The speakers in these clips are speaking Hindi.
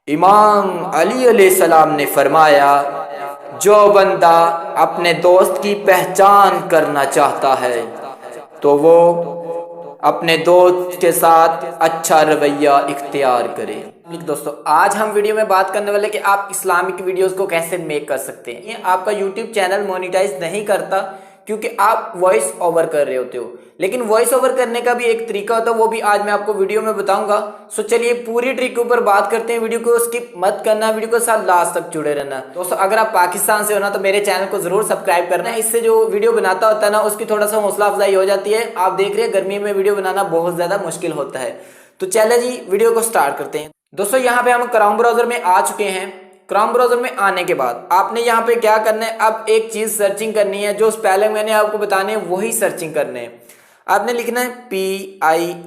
इमाम अली अलैहिस्सलाम ने फरमाया, जो बंदा अपने दोस्त की पहचान करना चाहता है तो वो अपने दोस्त के साथ अच्छा रवैया इख्तियार करे। दोस्तों, आज हम वीडियो में बात करने वाले कि आप इस्लामिक वीडियोस को कैसे मेक कर सकते हैं। ये आपका यूट्यूब चैनल मोनेटाइज नहीं करता क्योंकि आप वॉइस ओवर कर रहे होते हो, लेकिन वॉइस ओवर करने का भी एक तरीका होता है, वो भी आज मैं आपको वीडियो में बताऊंगा। सो चलिए पूरी ट्रिक के ऊपर बात करते हैं। वीडियो को स्किप मत करना, वीडियो के साथ लास्ट तक जुड़े रहना। दोस्तों, अगर आप पाकिस्तान से हो ना तो मेरे चैनल को जरूर सब्सक्राइब करना है। इससे जो वीडियो बनाता होता है ना उसकी थोड़ा सा हौसला अफजाई हो जाती है। आप देख रहे हैं गर्मी में वीडियो बनाना बहुत ज्यादा मुश्किल होता है। तो चलिए जी वीडियो को स्टार्ट करते हैं। दोस्तों, यहाँ पे हम क्रोम ब्राउजर में आ चुके हैं। क्रोम ब्राउजर में आने के बाद आपने यहाँ पे क्या करना है, अब एक चीज सर्चिंग करनी है। जो स्पेलिंग मैंने आपको बताने हैं वही सर्चिंग करने हैं। आपने लिखना है PIXELS।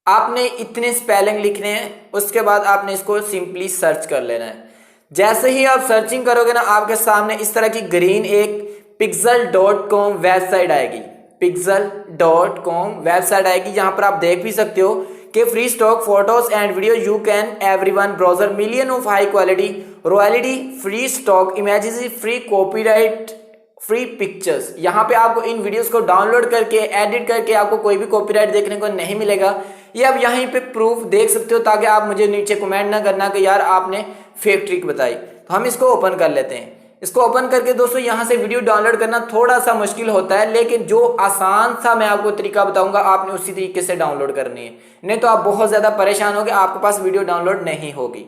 आपने इतने स्पेलिंग लिखने हैं, उसके बाद आपने इसको सिंपली सर्च कर लेना है। जैसे ही आप सर्चिंग करोगे ना, आपके सामने इस तरह की ग्रीन एक pixel.com वेबसाइट आएगी। pixel.com वेबसाइट आएगी। यहाँ पर आप देख भी सकते हो कि free stock photos and video you can everyone browser million of high quality royalty free stock images free copyright free pictures. यहाँ पे आपको इन वीडियोस को डाउनलोड करके एडिट करके आपको कोई भी कॉपीराइट देखने को नहीं मिलेगा। ये आप यहीं पे प्रूफ देख सकते हो, ताकि आप मुझे नीचे कमेंट ना करना कि यार आपने फेक ट्रिक बताई। तो हम इसको ओपन कर लेते हैं। इसको ओपन करके दोस्तों यहाँ से वीडियो डाउनलोड करना थोड़ा सा मुश्किल होता है, लेकिन जो आसान सा मैं आपको तरीका बताऊंगा आपने उसी तरीके से डाउनलोड करनी है, नहीं तो आप बहुत ज्यादा परेशान होगे, आपके पास वीडियो डाउनलोड नहीं होगी।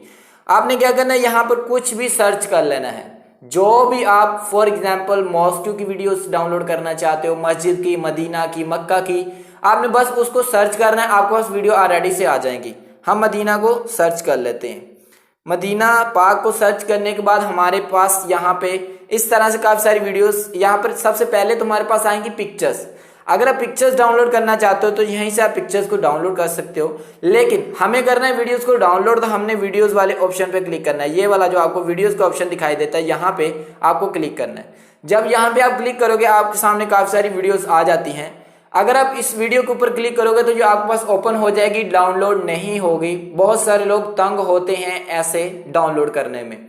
आपने क्या करना है, यहाँ पर कुछ भी सर्च कर लेना है। जो भी आप फॉर एग्जाम्पल मॉस्क्यू की वीडियोस डाउनलोड करना चाहते हो, मस्जिद की, मदीना की, मक्का की, आपने बस उसको सर्च करना है, आपके पास वीडियो ऑलरेडी से आ जाएंगी। हम मदीना को सर्च कर लेते हैं। मदीना पाक को सर्च करने के बाद हमारे पास यहाँ पे इस तरह से काफी सारी वीडियोस। यहाँ पर सबसे पहले तुम्हारे पास आएंगी पिक्चर्स। अगर आप पिक्चर्स डाउनलोड करना चाहते हो तो यहीं से आप पिक्चर्स को डाउनलोड कर सकते हो, लेकिन हमें करना है वीडियोस को डाउनलोड। तो हमने वीडियोस वाले ऑप्शन पे क्लिक करना है। ये वाला जो आपको वीडियोस का ऑप्शन दिखाई देता है, यहाँ पे आपको क्लिक करना है। जब यहाँ पे आप क्लिक करोगे आपके सामने काफी सारी वीडियोस आ जाती हैं। अगर आप इस वीडियो के ऊपर क्लिक करोगे तो जो आपके पास ओपन हो जाएगी, डाउनलोड नहीं होगी। बहुत सारे लोग तंग होते हैं ऐसे डाउनलोड करने में।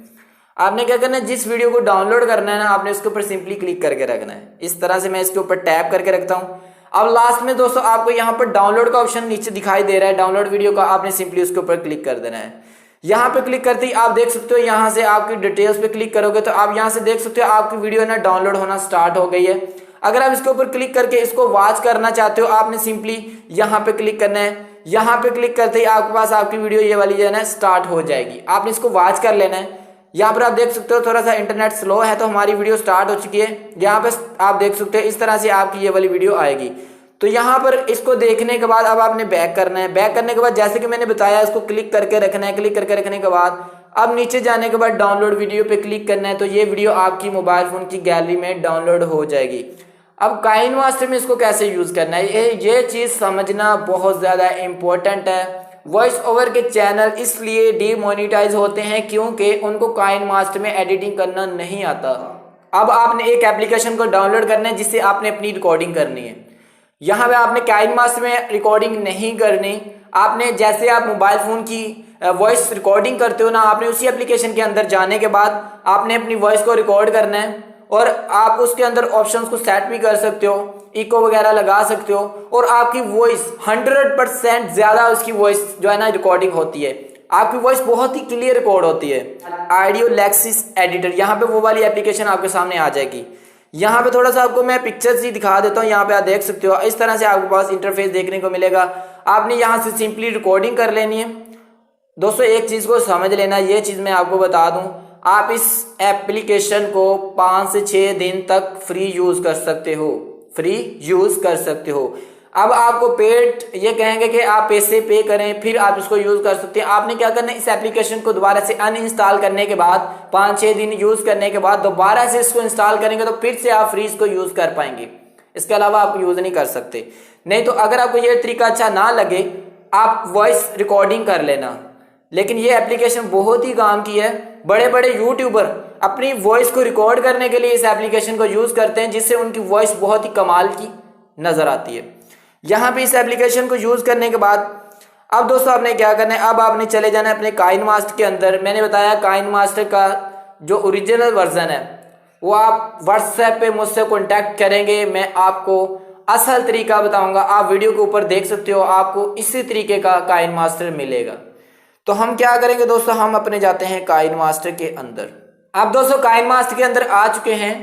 आपने क्या करना है, जिस वीडियो को डाउनलोड करना है ना, आपने इसके ऊपर सिंपली क्लिक करके रखना है। इस तरह से मैं इसके ऊपर टैप करके रखता हूँ। अब लास्ट में दोस्तों आपको यहाँ पर डाउनलोड का ऑप्शन नीचे दिखाई दे रहा है, डाउनलोड वीडियो का। आपने सिंपली उसके ऊपर क्लिक कर देना है। यहाँ पे क्लिक करते ही आप देख सकते हो, यहाँ से आपकी डिटेल्स पे क्लिक करोगे तो आप यहाँ से देख सकते हो आपकी वीडियो ना डाउनलोड होना स्टार्ट हो गई है। अगर आप इसके ऊपर क्लिक करके इसको वॉच करना चाहते हो, आपने सिंपली यहाँ पे क्लिक करना है। यहाँ पे क्लिक करते ही आपके पास आपकी वीडियो ये वाली जो है ना स्टार्ट हो जाएगी। आपने इसको वॉच कर लेना है। यहाँ पर आप देख सकते हो थोड़ा सा इंटरनेट स्लो है तो हमारी वीडियो स्टार्ट हो चुकी है। यहाँ पे आप देख सकते हो इस तरह से आपकी ये वाली वीडियो आएगी। तो यहाँ पर इसको देखने के बाद अब आपने बैक करना है। बैक करने के बाद जैसे कि मैंने बताया, इसको क्लिक करके रखना है। क्लिक करके रखने के बाद अब नीचे जाने के बाद डाउनलोड वीडियो पे क्लिक करना है। तो ये वीडियो आपकी मोबाइल फोन की गैलरी में डाउनलोड हो जाएगी। अब काइन मास्टर में इसको कैसे यूज करना है, ये चीज समझना बहुत ज्यादा इंपॉर्टेंट है। वॉइस ओवर के चैनल इसलिए डीमोनेटाइज होते हैं क्योंकि उनको काइन मास्टर में एडिटिंग करना नहीं आता। अब आपने एक एप्लीकेशन को डाउनलोड करना है जिससे आपने अपनी रिकॉर्डिंग करनी है। यहाँ पे आपने काइन मास्टर में रिकॉर्डिंग नहीं करनी। आपने जैसे आप मोबाइल फोन की वॉइस रिकॉर्डिंग करते हो ना, आपने उसी एप्लीकेशन के अंदर जाने के बाद आपने अपनी वॉइस को रिकॉर्ड करना है। और आप उसके अंदर ऑप्शंस को सेट भी कर सकते हो, इको वगैरह लगा सकते हो, और आपकी वॉइस 100% ज्यादा उसकी वॉइस जो है ना रिकॉर्डिंग होती है। आपकी वॉइस बहुत ही क्लियर रिकॉर्ड होती है। ऑडियो लेक्सिस एडिटर, यहाँ पे वो वाली एप्लीकेशन आपके सामने आ जाएगी। यहाँ पे थोड़ा सा आपको मैं पिक्चर्स ही दिखा देता हूँ। यहाँ पे आप देख सकते हो इस तरह से आपके पास इंटरफेस देखने को मिलेगा। आपने यहाँ से सिंपली रिकॉर्डिंग कर लेनी है। दोस्तों, एक चीज को समझ लेना, ये चीज मैं आपको बता दूं, आप इस एप्लीकेशन को 5 से 6 दिन तक फ्री यूज कर सकते हो। फ्री यूज कर सकते हो। अब आपको पेड ये कहेंगे कि आप पैसे पे करें फिर आप इसको यूज कर सकते हैं। आपने क्या करना है, इस एप्लीकेशन को दोबारा से अनइंस्टॉल करने के बाद 5-6 दिन यूज करने के बाद दोबारा से इसको इंस्टॉल करेंगे तो फिर से आप फ्री इसको यूज कर पाएंगे। इसके अलावा आप यूज नहीं कर सकते। नहीं तो अगर आपको ये तरीका अच्छा ना लगे, आप वॉइस रिकॉर्डिंग कर लेना। लेकिन ये एप्लीकेशन बहुत ही काम की है। बड़े बड़े यूट्यूबर अपनी वॉइस को रिकॉर्ड करने के लिए इस एप्लीकेशन को यूज करते हैं, जिससे उनकी वॉइस बहुत ही कमाल की नजर आती है। यहाँ पे इस एप्लीकेशन को यूज करने के बाद अब दोस्तों आपने क्या करना है, अब आपने चले जाना है अपने काइन मास्टर के अंदर। मैंने बताया काइन मास्टर का जो ओरिजिनल वर्जन है वो आप व्हाट्सएप पे मुझसे कांटेक्ट करेंगे, मैं आपको असल तरीका बताऊंगा। आप वीडियो के ऊपर देख सकते हो, आपको इसी तरीके का काइन मास्टर मिलेगा। तो हम क्या करेंगे दोस्तों, हम अपने जाते हैं काइन मास्टर के अंदर। अब दोस्तों काइन मास्टर के अंदर आ चुके हैं।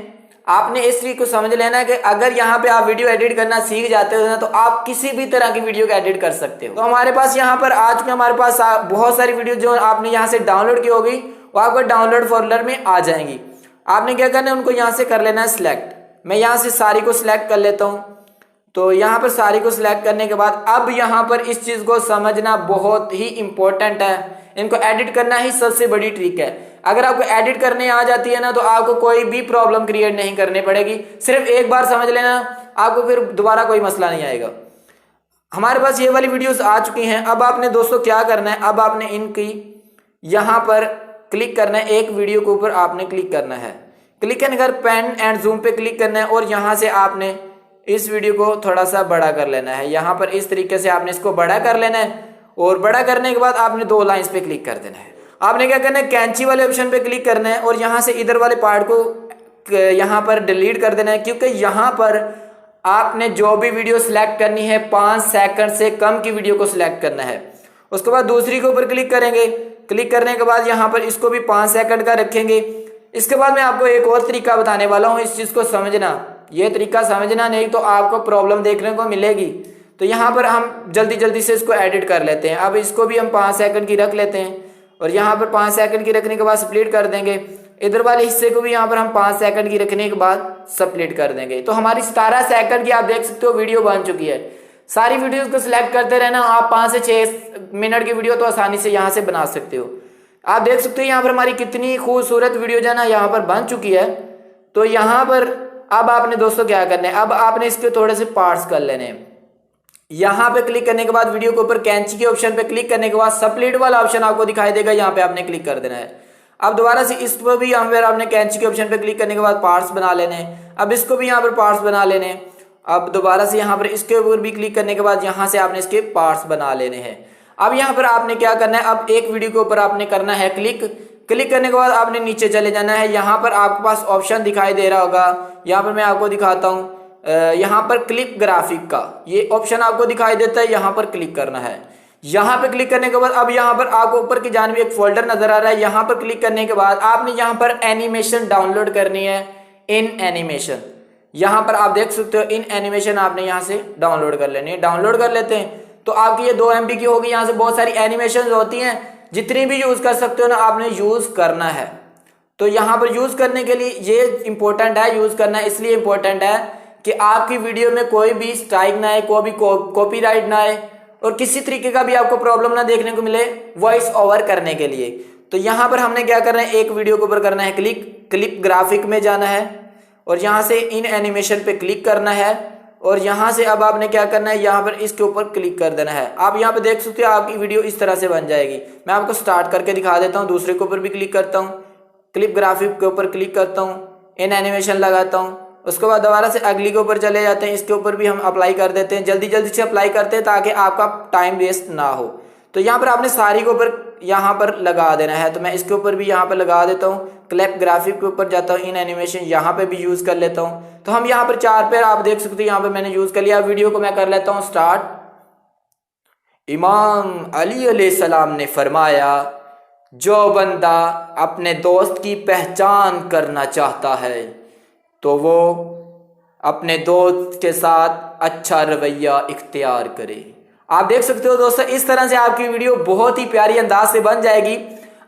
आपने इस तरीके को समझ लेना है कि अगर यहाँ पे आप वीडियो एडिट करना सीख जाते हो ना तो आप किसी भी तरह की वीडियो को एडिट कर सकते हो। तो हमारे पास यहाँ पर आ चुके हैं, हमारे पास बहुत सारी वीडियो जो आपने यहाँ से डाउनलोड की होगी वो आपको डाउनलोड फोल्डर में आ जाएंगी। आपने क्या करना है, उनको यहाँ से कर लेना है सिलेक्ट। मैं यहाँ से सारी को सिलेक्ट कर लेता हूँ। तो यहाँ पर सारी को सिलेक्ट करने के बाद अब यहाँ पर इस चीज को समझना बहुत ही इंपॉर्टेंट है। इनको एडिट करना ही सबसे बड़ी ट्रिक है। अगर आपको एडिट करने आ जाती है ना तो आपको कोई भी प्रॉब्लम क्रिएट नहीं करनी पड़ेगी। सिर्फ एक बार समझ लेना, आपको फिर दोबारा कोई मसला नहीं आएगा। हमारे पास ये वाली वीडियोस आ चुकी हैं। अब आपने दोस्तों क्या करना है, अब आपने इनकी यहाँ पर क्लिक करना है, एक वीडियो के ऊपर आपने क्लिक करना है। क्लिक करने कर पेन एंड जूम पे क्लिक करना है और यहाँ से आपने इस वीडियो को थोड़ा सा बड़ा कर लेना है। यहाँ पर इस तरीके से आपने इसको बड़ा कर लेना है और बड़ा करने के बाद आपने 2 लाइंस पे क्लिक कर देना है। आपने क्या करना है, कैंची वाले ऑप्शन पे क्लिक करना है और यहाँ से इधर वाले पार्ट को यहाँ पर डिलीट कर देना है, क्योंकि यहाँ पर आपने जो भी वीडियो सिलेक्ट करनी है 5 सेकंड से कम की वीडियो को सिलेक्ट करना है। उसके बाद दूसरी के ऊपर क्लिक करेंगे। क्लिक करने के बाद यहाँ पर इसको भी 5 सेकंड का रखेंगे। इसके बाद मैं आपको एक और तरीका बताने वाला हूँ, इस चीज़ को समझना। ये तरीका समझना नहीं तो आपको प्रॉब्लम देखने को मिलेगी। तो यहाँ पर हम जल्दी जल्दी से इसको एडिट कर लेते हैं। अब इसको भी हम 5 सेकंड की रख लेते हैं और यहाँ पर 5 सेकंड की रखने के बाद स्प्लिट कर देंगे। इधर वाले हिस्से को भी यहाँ पर हम 5 सेकंड की रखने के बाद स्प्लिट कर देंगे। तो हमारी 17 सेकंड की आप देख सकते हो वीडियो बन चुकी है। सारी वीडियोस को सिलेक्ट करते रहना, आप 5 से 6 मिनट की वीडियो तो आसानी से यहाँ से बना सकते हो। आप देख सकते हो यहाँ पर हमारी कितनी खूबसूरत वीडियो जो है ना यहाँ पर बन चुकी है। तो यहाँ पर अब आपने दोस्तों क्या करना है, अब आपने इसके थोड़े से पार्ट्स कर लेने हैं। यहाँ पे क्लिक करने के बाद वीडियो के ऊपर कैंची के ऑप्शन पे क्लिक करने के बाद स्प्लिट वाला ऑप्शन आपको दिखाई देगा, यहाँ पे आपने क्लिक कर देना है। अब दोबारा से इस पर भी यहाँ पर आपने कैंची के ऑप्शन पे क्लिक करने के बाद पार्ट्स बना लेने हैं। अब इसको भी यहाँ पर पार्ट्स बना लेने हैं। अब दोबारा से यहाँ पर इसके ऊपर भी क्लिक करने के बाद यहाँ से आपने इसके पार्ट्स बना लेने हैं। अब यहाँ पर आपने क्या करना है, अब एक वीडियो के ऊपर आपने करना है क्लिक। क्लिक करने के बाद आपने नीचे चले जाना है। यहाँ पर आपके पास ऑप्शन दिखाई दे रहा होगा, यहाँ पर मैं आपको दिखाता हूँ। यहाँ पर क्लिप ग्राफिक का ये ऑप्शन आपको दिखाई देता है, यहाँ पर क्लिक करना है। यहाँ पे क्लिक करने के बाद अब यहाँ पर आपको ऊपर की जानिब एक फोल्डर नजर आ रहा है। यहाँ पर क्लिक करने के बाद आपने यहाँ पर एनिमेशन डाउनलोड करनी है, इन एनिमेशन। यहाँ पर आप देख सकते हो इन एनिमेशन आपने यहाँ से डाउनलोड कर लेनी है। डाउनलोड कर लेते हैं तो आपकी ये 2 MB की होगी। यहाँ से बहुत सारी एनिमेशन होती हैं, जितनी भी यूज कर सकते हो ना आपने यूज करना है। तो यहाँ पर यूज करने के लिए ये इंपॉर्टेंट है, यूज करना इसलिए इंपॉर्टेंट है कि आपकी वीडियो में कोई भी स्ट्राइक ना आए, कोई भी कॉपीराइट ना आए और किसी तरीके का भी आपको प्रॉब्लम ना देखने को मिले वॉइस ओवर करने के लिए। तो यहाँ पर हमने क्या करना है, एक वीडियो के ऊपर करना है क्लिक, क्लिप ग्राफिक में जाना है और यहाँ से इन एनिमेशन पे क्लिक करना है और यहाँ से अब आपने क्या करना है, यहाँ पर इसके ऊपर क्लिक कर देना है। आप यहाँ पे देख सकते हो आपकी वीडियो इस तरह से बन जाएगी। मैं आपको स्टार्ट करके दिखा देता हूँ। दूसरे के ऊपर भी क्लिक करता हूँ, क्लिप ग्राफिक के ऊपर क्लिक करता हूँ, इन एनिमेशन लगाता हूँ। उसके बाद दोबारा से अगली के ऊपर चले जाते हैं। इसके ऊपर भी हम अप्लाई कर देते हैं, जल्दी जल्दी से अप्लाई करते हैं ताकि आपका टाइम वेस्ट ना हो। तो यहाँ पर आपने सारी के ऊपर यहाँ पर लगा देना है। तो मैं इसके ऊपर भी यहाँ पर लगा देता हूँ, क्लिप ग्राफिक के ऊपर जाता हूँ, इन एनिमेशन यहाँ पे भी यूज कर लेता हूँ। तो हम यहाँ पर 4 पेड़ आप देख सकते हो यहाँ पे मैंने यूज कर लिया। वीडियो को मैं कर लेता हूँ स्टार्ट। इमाम अली अलैहिस्सलाम ने फरमाया, जो बंदा अपने दोस्त की पहचान करना चाहता है तो वो अपने दोस्त के साथ अच्छा रवैया इख्तियार करे। आप देख सकते हो दोस्तों इस तरह से आपकी वीडियो बहुत ही प्यारी अंदाज से बन जाएगी।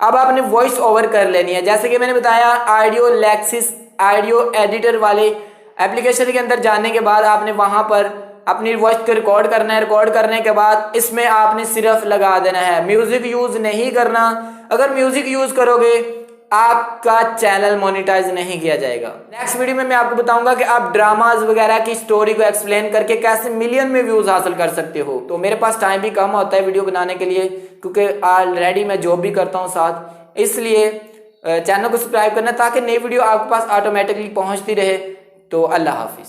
अब आपने वॉइस ओवर कर लेनी है। जैसे कि मैंने बताया ऑडियो लेक्सिस ऑडियो एडिटर वाले एप्लीकेशन के अंदर जाने के बाद आपने वहां पर अपनी वॉइस को रिकॉर्ड करना है। रिकॉर्ड करने के बाद इसमें आपने सिर्फ लगा देना है, म्यूजिक यूज नहीं करना। अगर म्यूजिक यूज करोगे आपका चैनल मोनेटाइज नहीं किया जाएगा। नेक्स्ट वीडियो में मैं आपको बताऊंगा कि आप ड्रामाज वगैरह की स्टोरी को एक्सप्लेन करके कैसे मिलियन में व्यूज हासिल कर सकते हो। तो मेरे पास टाइम भी कम होता है वीडियो बनाने के लिए, क्योंकि ऑलरेडी मैं जॉब भी करता हूँ साथ, इसलिए चैनल को सब्सक्राइब करना ताकि नई वीडियो आपके पास ऑटोमेटिकली पहुंचती रहे। तो अल्लाह हाफिज।